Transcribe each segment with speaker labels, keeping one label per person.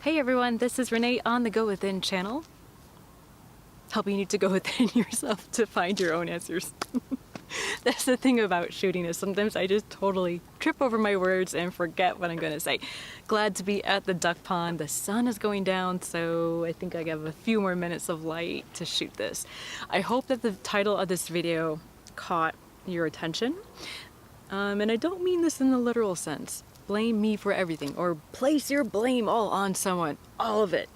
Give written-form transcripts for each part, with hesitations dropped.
Speaker 1: Hey everyone, this is Renee on the Go Within channel, helping you to go within yourself to find your own answers. That's the thing about shooting, is sometimes I just totally trip over my words and forget what I'm going to say. Glad to be at the duck pond. The sun is going down, so I think I have a few more minutes of light to shoot this. I hope that the title of this video caught your attention. And I don't mean this in the literal sense. Blame me for everything, or place your blame all on someone. All of it.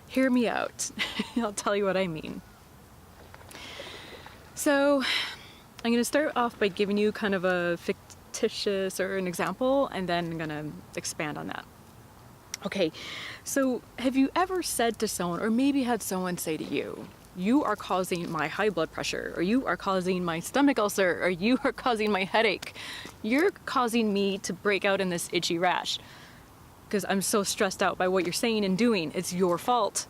Speaker 1: Hear me out. I'll tell you what I mean. So, I'm going to start off by giving you kind of a fictitious or an example, and then I'm going to expand on that. Okay, so have you ever said to someone, or maybe had someone say to you, you are causing my high blood pressure, or you are causing my stomach ulcer, or you are causing my headache. You're causing me to break out in this itchy rash because I'm so stressed out by what you're saying and doing. It's your fault.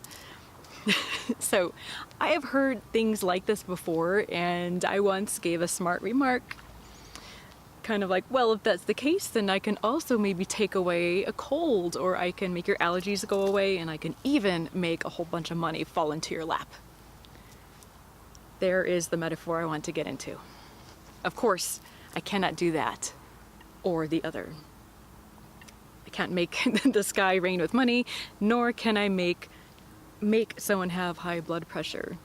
Speaker 1: So I have heard things like this before, and I once gave a smart remark, kind of like, well, if that's the case, then I can also maybe take away a cold, or I can make your allergies go away, and I can even make a whole bunch of money fall into your lap. There is the metaphor I want to get into. Of course, I cannot do that or the other. I can't make the sky rain with money, nor can I make someone have high blood pressure.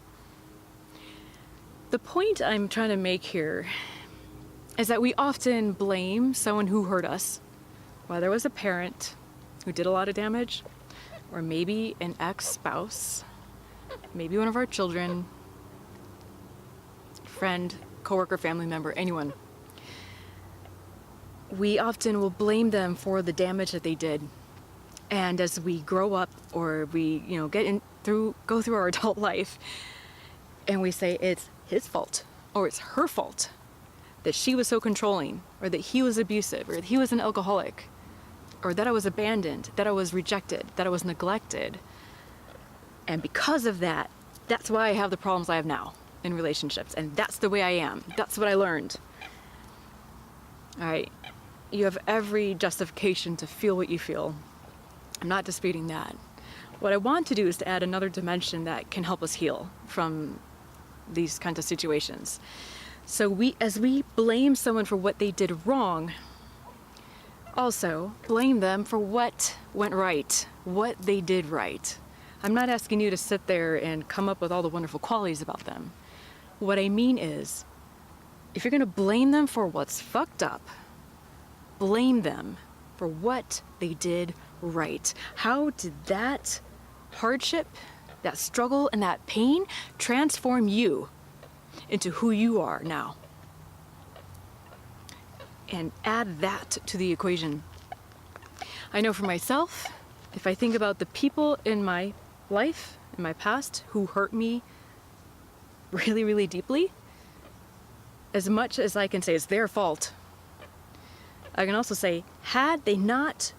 Speaker 1: The point I'm trying to make here is that we often blame someone who hurt us, whether it was a parent who did a lot of damage, or maybe an ex-spouse, maybe one of our children, friend, coworker, family member, anyone. We often will blame them for the damage that they did. And as we grow up, or we, go through our adult life, and we say it's his fault, or it's her fault, that she was so controlling, or that he was abusive, or that he was an alcoholic, or that I was abandoned, that I was rejected, that I was neglected. And because of that, that's why I have the problems I have now in relationships, and that's the way I am. That's what I learned. All right, you have every justification to feel what you feel. I'm not disputing that. What I want to do is to add another dimension that can help us heal from these kinds of situations. So as we blame someone for what they did wrong, also blame them for what went right, what they did right. I'm not asking you to sit there and come up with all the wonderful qualities about them. What I mean is, if you're going to blame them for what's fucked up, blame them for what they did right. How did that hardship, that struggle, and that pain transform you into who you are now? And add that to the equation. I know for myself, if I think about the people in my life, in my past, who hurt me really, really deeply, as much as I can say it's their fault, I can also say, had they not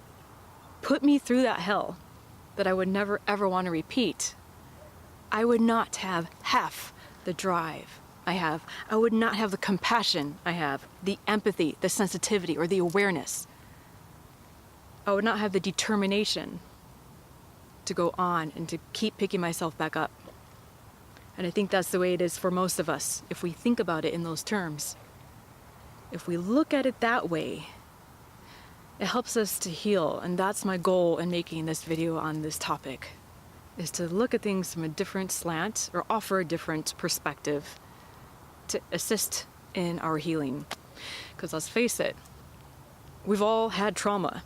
Speaker 1: put me through that hell that I would never ever want to repeat, I would not have half the drive I have. I would not have the compassion I have, the empathy, the sensitivity, or the awareness. I would not have the determination to go on and to keep picking myself back up. And I think that's the way it is for most of us, if we think about it in those terms. If we look at it that way, it helps us to heal. And that's my goal in making this video on this topic, is to look at things from a different slant, or offer a different perspective to assist in our healing. Because let's face it, we've all had trauma.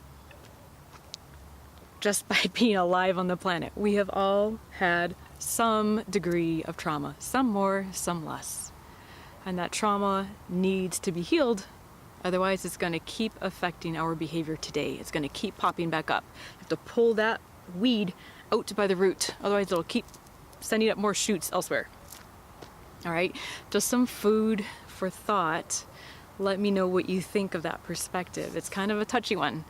Speaker 1: Just by being alive on the planet, we have all had some degree of trauma, some more, some less. And that trauma needs to be healed, otherwise it's going to keep affecting our behavior today. It's going to keep popping back up. You have to pull that weed out by the root, otherwise it'll keep sending up more shoots elsewhere. All right, just some food for thought. Let me know what you think of that perspective. It's kind of a touchy one.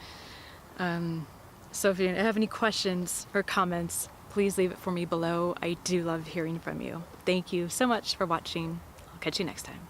Speaker 1: So if you have any questions or comments, please leave it for me below. I do love hearing from you. Thank you so much for watching. I'll catch you next time.